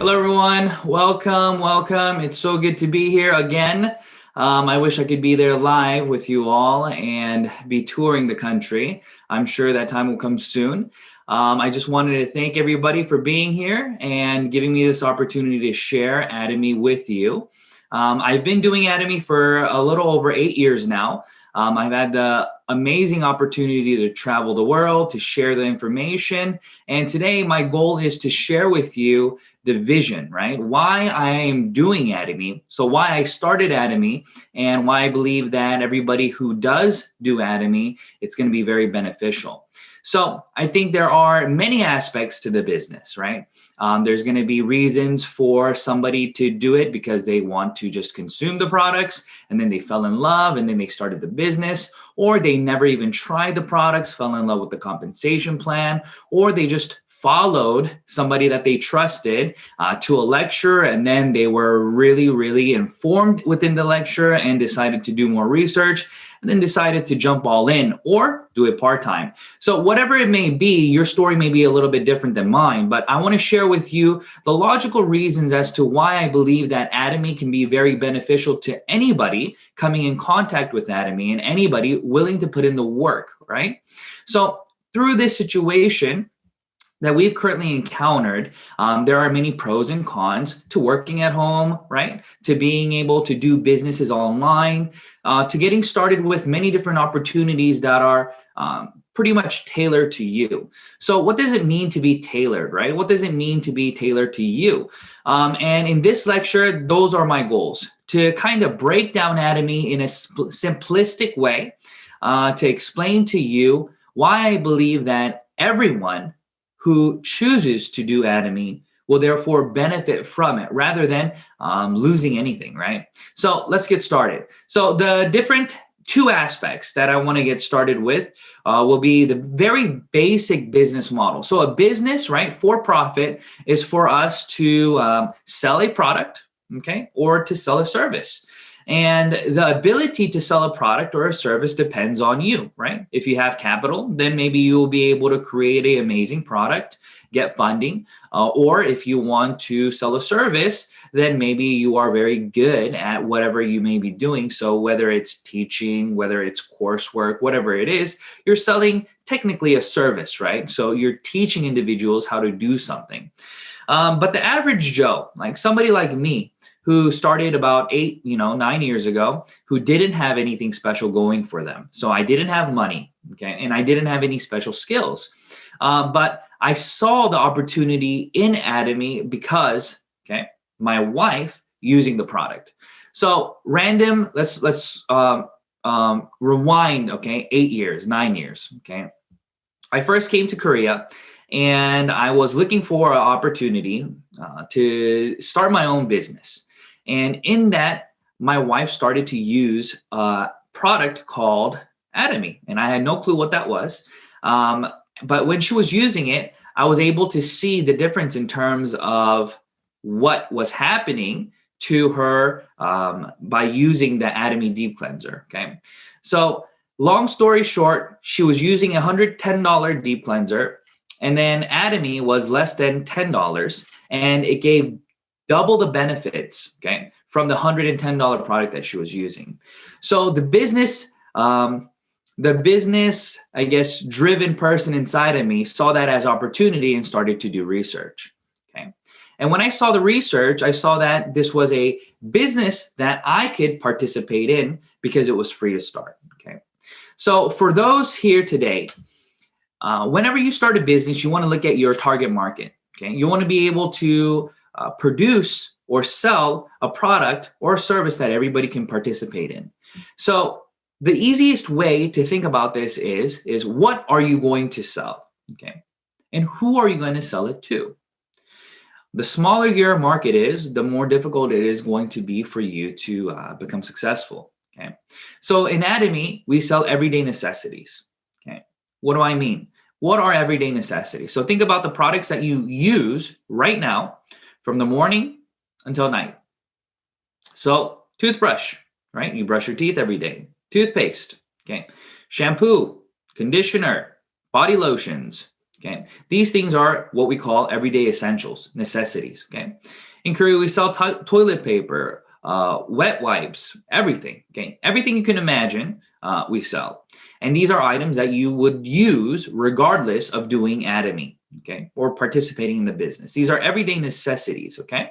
Hello, everyone. Welcome. It's so good to be here again. I wish I could be there live with you all and be touring the country. I'm sure that time will come soon. I just wanted to thank everybody for being here and giving me this opportunity to share Atomy with you. I've been doing Atomy for a little over 8 years now. I've had the amazing opportunity to travel the world, to share the information. And today my goal is to share with you the vision, right? Why I am doing Atomy, so why I started Atomy, and why I believe that everybody who does do Atomy, it's going to be very beneficial. So I think there are many aspects to the business, right? There's going to be reasons for somebody to do it because they want to just consume the products and then they fell in love and then they started the business, or they never even tried the products, fell in love with the compensation plan, or they just followed somebody that they trusted to a lecture, and then they were really informed within the lecture and decided to do more research and then decided to jump all in or do it part-time. So whatever it may be, your story may be a little bit different than mine, but I want to share with you the logical reasons as to why I believe that Atomy can be very beneficial to anybody coming in contact with Atomy and anybody willing to put in the work, right? So through this situation that we've currently encountered, there are many pros and cons to working at home, right? To being able to do businesses online, to getting started with many different opportunities that are pretty much tailored to you. So what does it mean to be tailored, right? What does it mean to be tailored to you? And in this lecture, those are my goals, to kind of break down Atomy in a simplistic way, to explain to you why I believe that everyone who chooses to do Atomy will therefore benefit from it rather than losing anything, right? So let's get started. So the different two aspects that I want to get started with will be the very basic business model. So a business, right, for profit is for us to sell a product, okay, or to sell a service. And the ability to sell a product or a service depends on you, right? If you have capital, then maybe you will be able to create an amazing product, get funding. Or if you want to sell a service, then maybe you are very good at whatever you may be doing. So whether it's teaching, whether it's coursework, whatever it is, you're selling technically a service, right? So you're teaching individuals how to do something. But the average Joe, like somebody like me, who started about 9 years ago, who didn't have anything special going for them. So I didn't have money, okay? And I didn't have any special skills. But I saw the opportunity in Atomy because, okay, my wife using the product. So random, let's rewind, okay, 8 years, 9 years, okay? I first came to Korea and I was looking for an opportunity to start my own business. And in that, my wife started to use a product called Atomy, and I had no clue what that was. But when she was using it, I was able to see the difference in terms of what was happening to her by using the Atomy Deep Cleanser, okay? So long story short, she was using a $110 deep cleanser, and then Atomy was less than $10, and it gave double the benefits, okay, from the $110 product that she was using. So the business, I guess, driven person inside of me saw that as opportunity and started to do research, okay? And when I saw the research, I saw that this was a business that I could participate in because it was free to start, okay? So for those here today, whenever you start a business, you want to look at your target market, okay? You want to be able to produce or sell a product or a service that everybody can participate in. So the easiest way to think about this is what are you going to sell, okay? And who are you going to sell it to? The smaller your market is, the more difficult it is going to be for you to become successful, okay? So in Atomy, we sell everyday necessities, okay? What do I mean? What are everyday necessities? So think about the products that you use right now from the morning until night. So toothbrush, right? You brush your teeth every day. Toothpaste, okay? Shampoo, conditioner, body lotions, Okay. These things are what we call everyday essentials, necessities. Okay. In Korea, we sell toilet paper, wet wipes, everything. Okay. Everything you can imagine, we sell. And these are items that you would use regardless of doing Atomy, okay, or participating in the business. These are everyday necessities. Okay.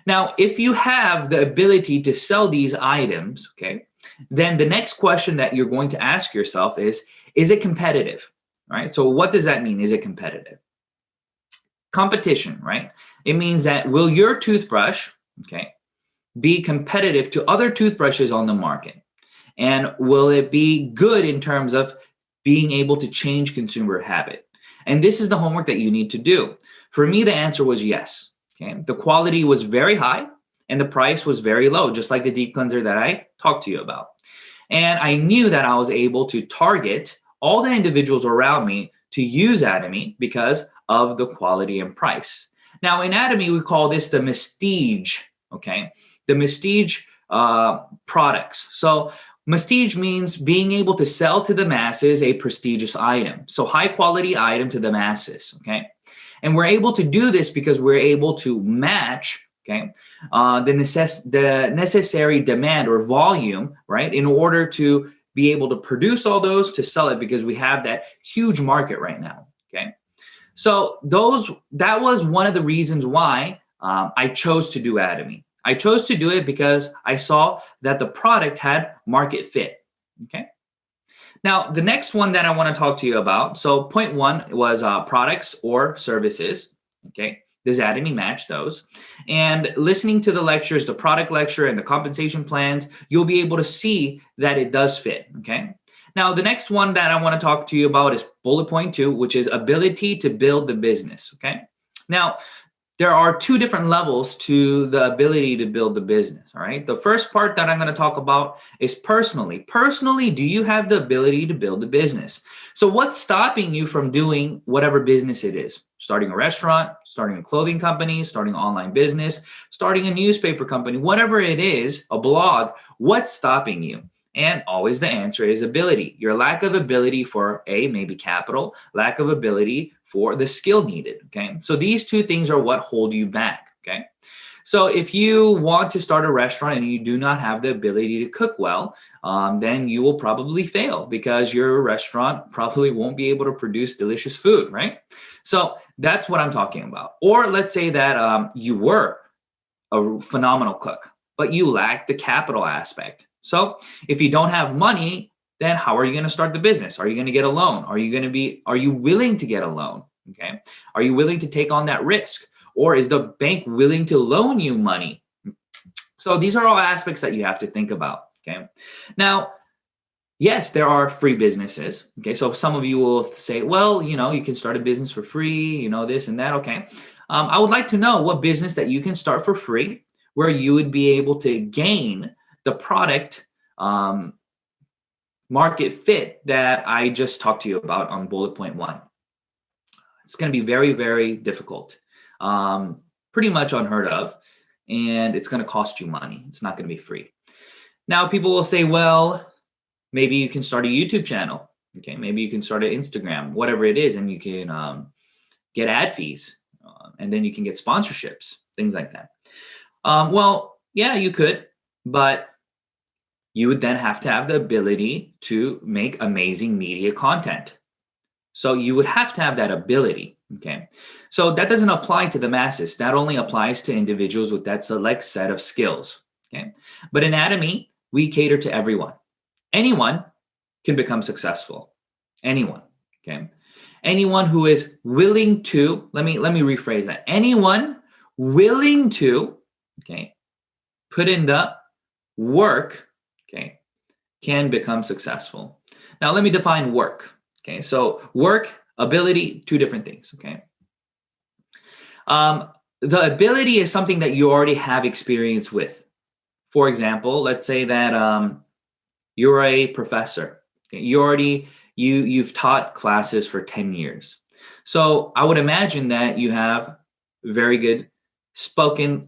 Now, if you have the ability to sell these items, okay, then the next question that you're going to ask yourself is it competitive? All right. So what does that mean? Is it competitive? Competition, right? It means that will your toothbrush, okay, be competitive to other toothbrushes on the market? And will it be good in terms of being able to change consumer habit? And this is the homework that you need to do. For me, the answer was yes. Okay. The quality was very high and the price was very low, just like the deep cleanser that I talked to you about. And I knew that I was able to target all the individuals around me to use Atomy because of the quality and price. Now, in Atomy, we call this the Prestige, okay? The Prestige products. So Prestige means being able to sell to the masses a prestigious item. So high quality item to the masses, okay? And we're able to do this because we're able to match, okay, the necessary demand or volume, right, in order to be able to produce all those to sell it because we have that huge market right now, okay? So that was one of the reasons why I chose to do Atomy. I chose to do it because I saw that the product had market fit, okay? Now, the next one that I want to talk to you about, so point one was products or services, okay? Does Atomy match those? And listening to the lectures, the product lecture and the compensation plans, you'll be able to see that it does fit, okay? Now, the next one that I want to talk to you about is bullet point 2, which is ability to build the business, okay? Now, there are two different levels to the ability to build the business, all right? The first part that I'm going to talk about is personally. Personally, do you have the ability to build the business? So what's stopping you from doing whatever business it is? Starting a restaurant, starting a clothing company, starting an online business, starting a newspaper company, whatever it is, a blog, what's stopping you? And always the answer is ability. Your lack of ability for maybe capital, lack of ability for the skill needed, okay? So these two things are what hold you back, okay? So if you want to start a restaurant and you do not have the ability to cook well, then you will probably fail because your restaurant probably won't be able to produce delicious food, right? So that's what I'm talking about. Or let's say that you were a phenomenal cook, but you lack the capital aspect. So if you don't have money, then how are you going to start the business? Are you going to get a loan? Are you willing to get a loan? Okay. Are you willing to take on that risk? Or is the bank willing to loan you money? So these are all aspects that you have to think about. Okay. Now, yes, there are free businesses. Okay. So some of you will say, well, you can start a business for free, this and that. Okay. I would like to know what business that you can start for free where you would be able to gain the product market fit that I just talked to you about on bullet point 1. It's going to be very, very difficult, pretty much unheard of, and it's going to cost you money. It's not going to be free. Now, people will say, well, maybe you can start a YouTube channel. Okay, maybe you can start an Instagram, whatever it is, and you can get ad fees, and then you can get sponsorships, things like that. Well, yeah, you could, but you would then have to have the ability to make amazing media content. So you would have to have that ability, okay? So that doesn't apply to the masses. That only applies to individuals with that select set of skills, okay? But in Atomy, we cater to everyone. Anyone can become successful. Anyone, okay? Anyone who is willing to, let me rephrase that. Anyone willing to, okay, put in the work, okay, can become successful. Now, let me define work. Okay, so work, ability, two different things. Okay, the ability is something that you already have experience with. For example, let's say that you're a professor. Okay? You've taught classes for 10 years. So I would imagine that you have very good spoken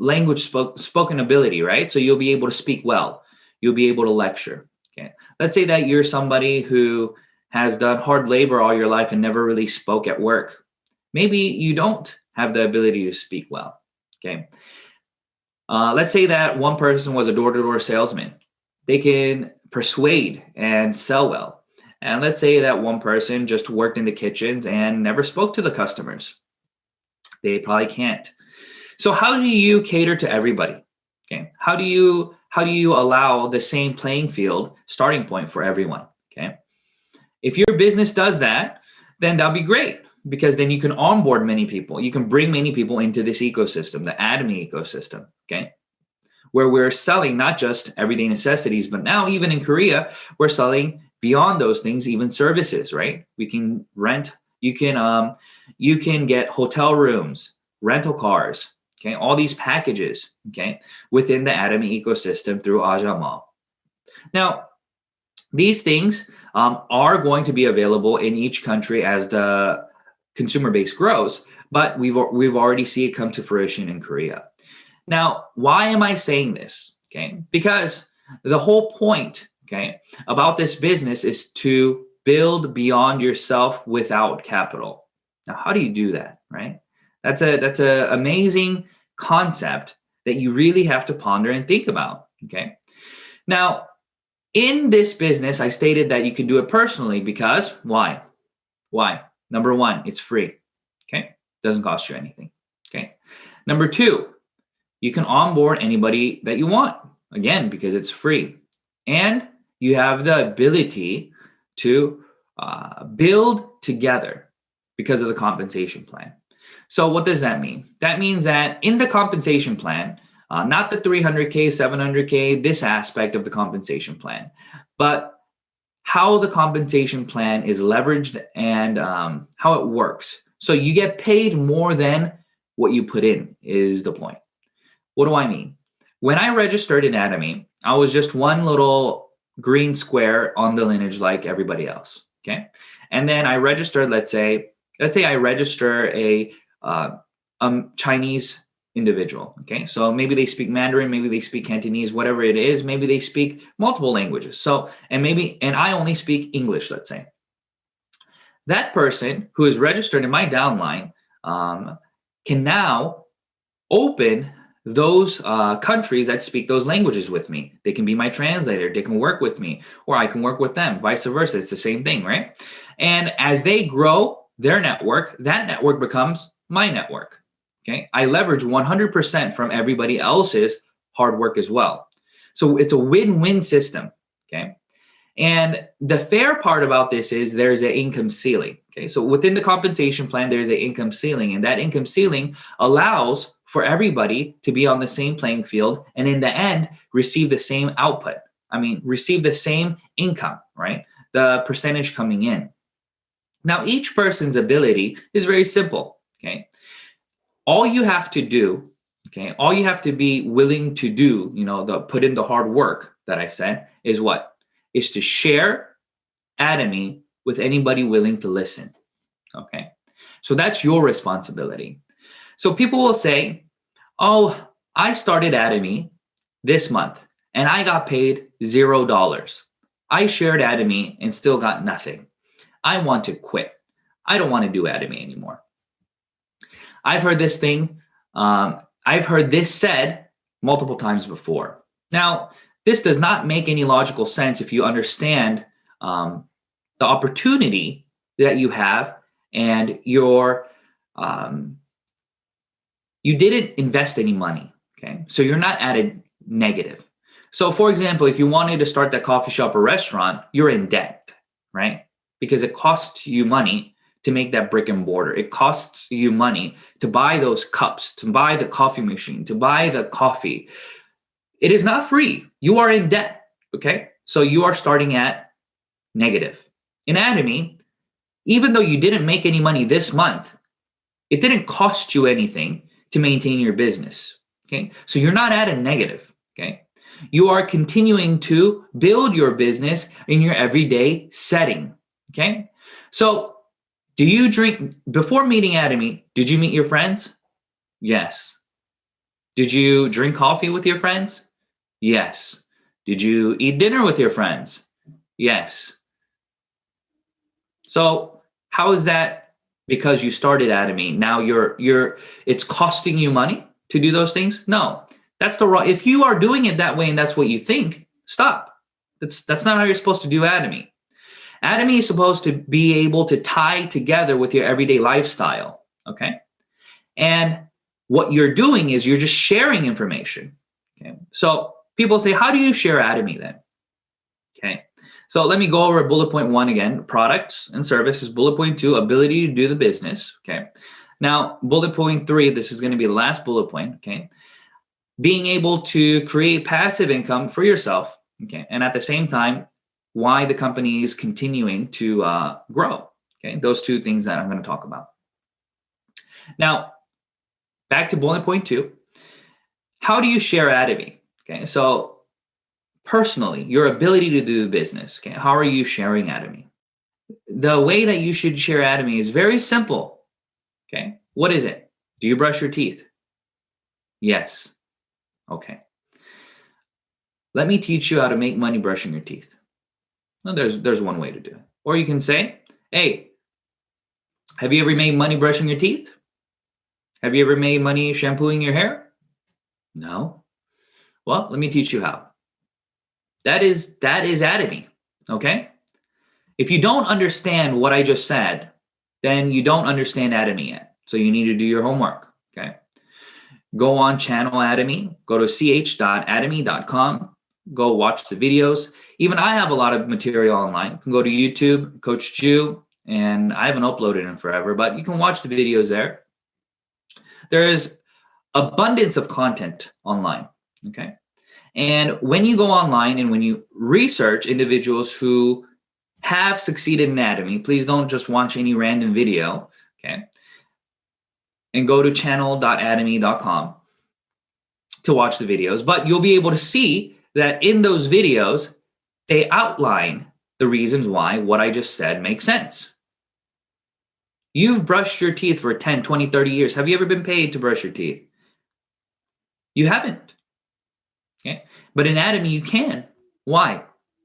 ability, right? So you'll be able to speak well. You'll be able to lecture. Okay. Let's say that you're somebody who has done hard labor all your life and never really spoke at work. Maybe you don't have the ability to speak well. Okay. Let's say that one person was a door-to-door salesman. They can persuade and sell well. And let's say that one person just worked in the kitchens and never spoke to the customers. They probably can't. So how do you cater to everybody? Okay. How do you allow the same playing field starting point for everyone? Okay. If your business does that, then that'll be great, because then you can onboard many people. You can bring many people into this ecosystem, the Atomy ecosystem. Okay. Where we're selling not just everyday necessities, but now even in Korea, we're selling beyond those things, even services, right? We can rent, you can get hotel rooms, rental cars, okay, all these packages, okay, within the Atomy ecosystem through Aja Mall. Now, these things are going to be available in each country as the consumer base grows, but we've already seen it come to fruition in Korea. Now, why am I saying this? Okay, because the whole point, okay, about this business is to build beyond yourself without capital. Now, how do you do that, right? That's a amazing concept that you really have to ponder and think about, okay? Now, in this business, I stated that you can do it personally because why? Why? Number one, it's free, okay? Doesn't cost you anything, okay? Number two, you can onboard anybody that you want, again, because it's free. And you have the ability to build together because of the compensation plan. So what does that mean? That means that in the compensation plan, not the 300K, 700K, this aspect of the compensation plan, but how the compensation plan is leveraged and how it works. So you get paid more than what you put in is the point. What do I mean? When I registered in Atomy, I was just one little green square on the lineage like everybody else, okay? And then I registered, let's say I register a Chinese individual, okay? So maybe they speak Mandarin, maybe they speak Cantonese, whatever it is, maybe they speak multiple languages. So, and I only speak English, let's say. That person who is registered in my downline can now open those countries that speak those languages with me. They can be my translator. They can work with me, or I can work with them, vice versa. It's the same thing, right? And as they grow their network, that network becomes my network, okay? I leverage 100% from everybody else's hard work as well. So it's a win-win system, okay? And the fair part about this is there's an income ceiling, okay? So within the compensation plan, there's an income ceiling, and that income ceiling allows for everybody to be on the same playing field and in the end receive the same output. I mean, receive the same income, right? The percentage coming in. Now, each person's ability is very simple, okay? All you have to do, okay, all you have to be willing to do, put in the hard work that I said is what? Is to share Atomy with anybody willing to listen, okay? So that's your responsibility. So people will say, oh, I started Atomy this month and I got paid $0. I shared Atomy and still got nothing. I want to quit. I don't want to do Atomy anymore. I've heard this said multiple times before. Now, this does not make any logical sense if you understand the opportunity that you have and you didn't invest any money, okay? So you're not at a negative. So for example, if you wanted to start that coffee shop or restaurant, you're in debt, right? Because it costs you money to make that brick and mortar. It costs you money to buy those cups, to buy the coffee machine, to buy the coffee. It is not free. You are in debt, okay? So you are starting at negative. In Atomy, even though you didn't make any money this month, it didn't cost you anything to maintain your business, okay? So you're not at a negative, okay? You are continuing to build your business in your everyday setting, okay? So do you drink, before meeting Atomy, did you meet your friends? Yes. Did you drink coffee with your friends? Yes. Did you eat dinner with your friends? Yes. So how is that because you started Atomy? Now it's costing you money to do those things? No, that's the wrong. If you are doing it that way and that's what you think, stop. That's not how you're supposed to do Atomy. Atomy is supposed to be able to tie together with your everyday lifestyle. Okay. And what you're doing is you're just sharing information. Okay. So people say, how do you share Atomy then? Okay. So let me go over bullet point 1 again. Products and services. Bullet point 2, ability to do the business. Okay. Now, bullet point 3, this is going to be the last bullet point. Okay. Being able to create passive income for yourself. Okay. And at the same time, why the company is continuing to grow. Okay. Those 2 things that I'm going to talk about. Now, back to bullet point 2. How do you share Atomy? Okay. So personally, your ability to do the business. Okay. How are you sharing Atomy? The way that you should share Atomy is very simple. Okay. What is it? Do you brush your teeth? Yes. Okay. Let me teach you how to make money brushing your teeth. Well, there's one way to do it. Or you can say, hey, have you ever made money brushing your teeth? Have you ever made money shampooing your hair? No. Well, let me teach you how. That is Atomy. Okay. If you don't understand what I just said, then you don't understand Atomy yet. So you need to do your homework. Okay. Go on channel Atomy, go to ch.atomy.com, go watch the videos. Even I have a lot of material online. You can go to YouTube, Coach Ju, and I haven't uploaded in forever, but you can watch the videos there. There is abundance of content online. Okay. And when you go online and when you research individuals who have succeeded in Atomy, please don't just watch any random video, okay? And go to channel.atomy.com to watch the videos. But you'll be able to see that in those videos, they outline the reasons why what I just said makes sense. You've brushed your teeth for 10, 20, 30 years. Have you ever been paid to brush your teeth? You haven't. Okay. But in Atomy, you can. Why?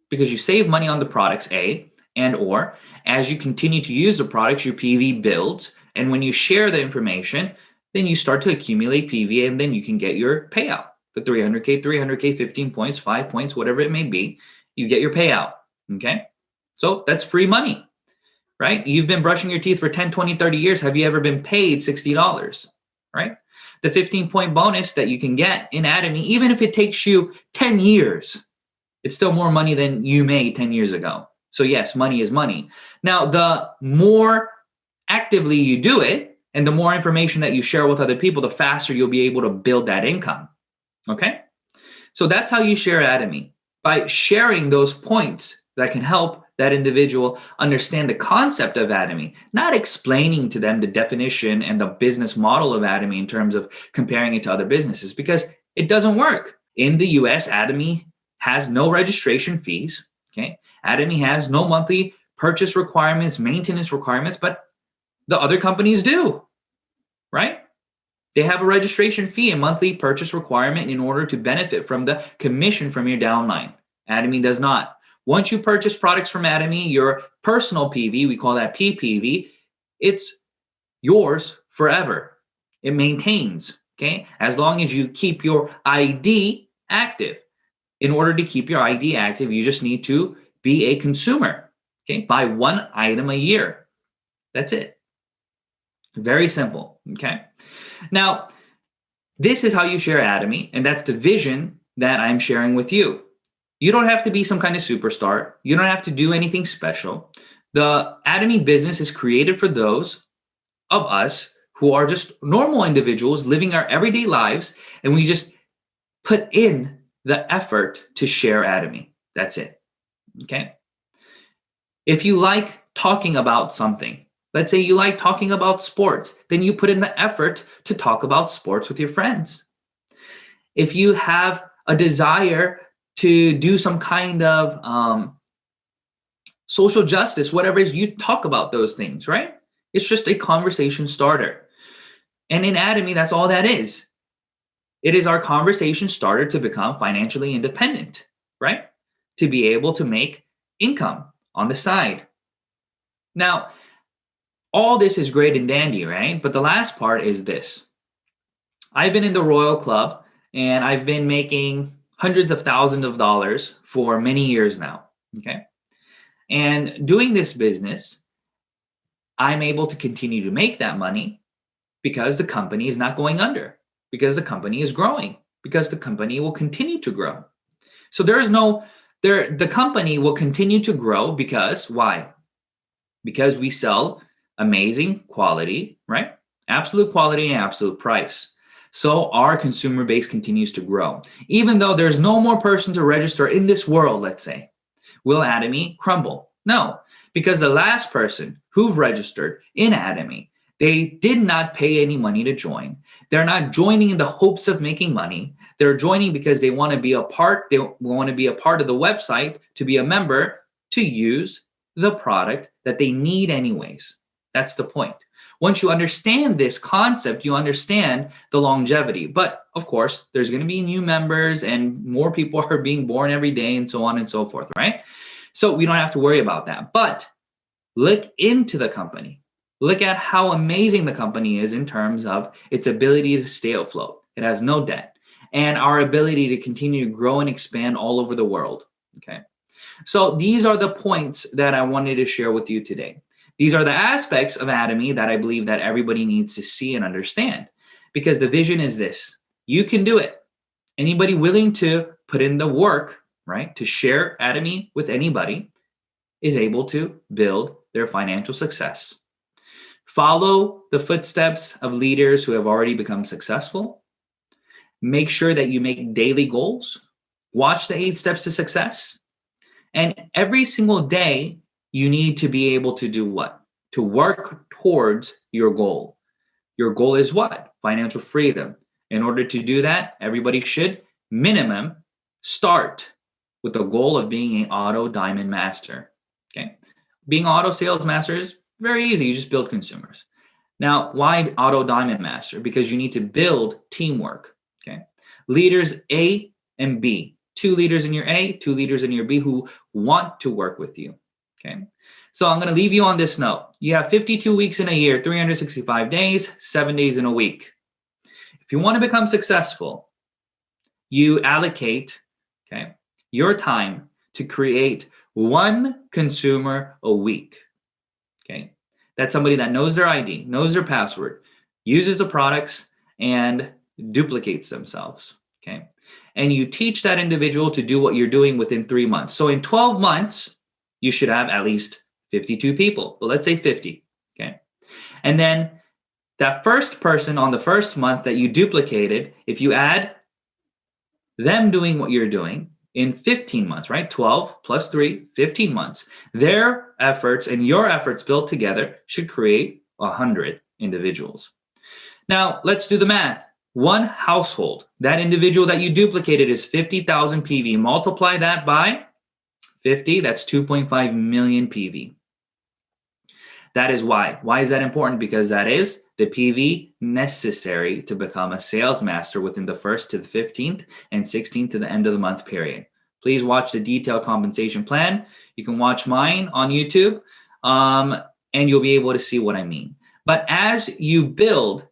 Because you save money on the products, A, and or as you continue to use the products, your PV builds. And when you share the information, then you start to accumulate PV and then you can get your payout. The 300K, 15 points, 5 points, whatever it may be, you get your payout. Okay. So that's free money, right? You've been brushing your teeth for 10, 20, 30 years. Have you ever been paid $60? Right? The 15-point bonus that you can get in Atomy, even if it takes you 10 years, it's still more money than you made 10 years ago. So yes, money is money. Now, the more actively you do it and the more information that you share with other people, the faster you'll be able to build that income. Okay? So that's how you share Atomy, by sharing those points that can help that individual understand the concept of Atomy, not explaining to them the definition and the business model of Atomy in terms of comparing it to other businesses, because it doesn't work. In the US, Atomy has no registration fees. Okay. Atomy has no monthly purchase requirements, maintenance requirements, but the other companies do, right? They have a registration fee, a monthly purchase requirement in order to benefit from the commission from your downline. Atomy does not. Once you purchase products from Atomy, your personal PV, we call that PPV, it's yours forever. It maintains, okay? As long as you keep your ID active. In order to keep your ID active, you just need to be a consumer, okay? Buy 1 item a year. That's it. Very simple, okay? Now, this is how you share Atomy, and that's the vision that I'm sharing with you. You don't have to be some kind of superstar. You don't have to do anything special. The Atomy business is created for those of us who are just normal individuals living our everyday lives, and we just put in the effort to share Atomy. That's it. Okay? If you like talking about something, let's say you like talking about sports, then you put in the effort to talk about sports with your friends. If you have a desire to do some kind of social justice, whatever it is, you talk about those things, right? It's just a conversation starter. And in Atomy, that's all that is. It is our conversation starter to become financially independent, right? To be able to make income on the side. Now, all this is great and dandy, right? But the last part is this. I've been in the Royal Club and I've been making hundreds of thousands of dollars for many years now. Okay. And doing this business, I'm able to continue to make that money because the company is not going under, because the company is growing, because the company will continue to grow. So the company will continue to grow because why? Because we sell amazing quality, right? Absolute quality and absolute price. So our consumer base continues to grow. Even though there's no more person to register in this world, let's say, will Atomy crumble? No, because the last person who registered in Atomy, they did not pay any money to join. They're not joining in the hopes of making money. They're joining because they want to be a part. They want to be a part of the website, to be a member, to use the product that they need anyways. That's the point. Once you understand this concept, you understand the longevity. But of course, there's going to be new members and more people are being born every day and so on and so forth, right? So we don't have to worry about that. But look into the company. Look at how amazing the company is in terms of its ability to stay afloat. It has no debt and our ability to continue to grow and expand all over the world. Okay. So these are the points that I wanted to share with you today. These are the aspects of Atomy that I believe that everybody needs to see and understand, because the vision is this: you can do it. Anybody willing to put in the work, right, to share Atomy with anybody is able to build their financial success. Follow the footsteps of leaders who have already become successful. Make sure that you make daily goals. Watch the 8 steps to success. And every single day, you need to be able to do what? To work towards your goal. Your goal is what? Financial freedom. In order to do that, everybody should minimum start with the goal of being an auto diamond master. Okay. Being auto sales master is very easy. You just build consumers. Now, why auto diamond master? Because you need to build teamwork. Okay. Leaders A and B. 2 leaders in your A, 2 leaders in your B who want to work with you. Okay. So I'm going to leave you on this note. You have 52 weeks in a year, 365 days, 7 days in a week. If you want to become successful, you allocate, okay, your time to create 1 consumer a week. Okay. That's somebody that knows their ID, knows their password, uses the products, and duplicates themselves. Okay. And you teach that individual to do what you're doing within 3 months. So in 12 months, you should have at least 52 people. But let's say 50. Okay. And then that first person on the first month that you duplicated, if you add them doing what you're doing in 15 months, right? 12 plus 3, 15 months. Their efforts and your efforts built together should create 100 individuals. Now, let's do the math. 1 household, that individual that you duplicated is 50,000 PV. Multiply that by 50, that's 2.5 million PV. That is why. Why is that important? Because that is the PV necessary to become a sales master within the 1st to the 15th and 16th to the end of the month period. Please watch the detailed compensation plan. You can watch mine on YouTube, and you'll be able to see what I mean. But as you build,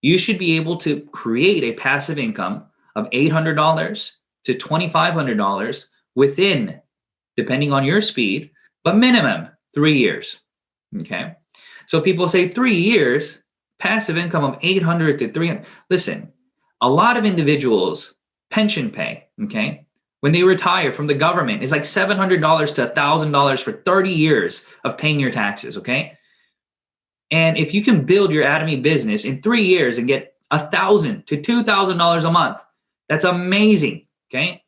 you should be able to create a passive income of $800 to $2,500 within, depending on your speed, but minimum 3 years. Okay. So people say 3 years, passive income of 800 to 300. Listen, a lot of individuals pension pay, okay, when they retire from the government is like $700 to $1,000 for 30 years of paying your taxes. Okay. And if you can build your Atomy business in 3 years and get $1,000 to $2,000 a month, that's amazing. Okay.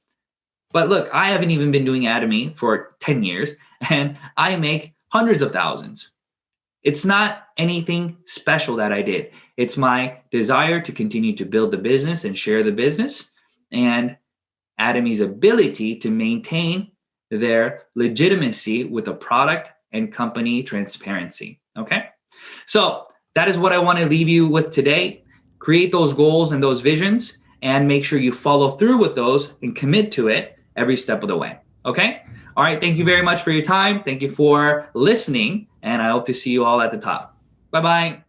But look, I haven't even been doing Atomy for 10 years and I make hundreds of thousands. It's not anything special that I did. It's my desire to continue to build the business and share the business, and Atomy's ability to maintain their legitimacy with a product and company transparency. Okay. So that is what I want to leave you with today. Create those goals and those visions and make sure you follow through with those and commit to it every step of the way. Okay. All right. Thank you very much for your time. Thank you for listening. And I hope to see you all at the top. Bye-bye.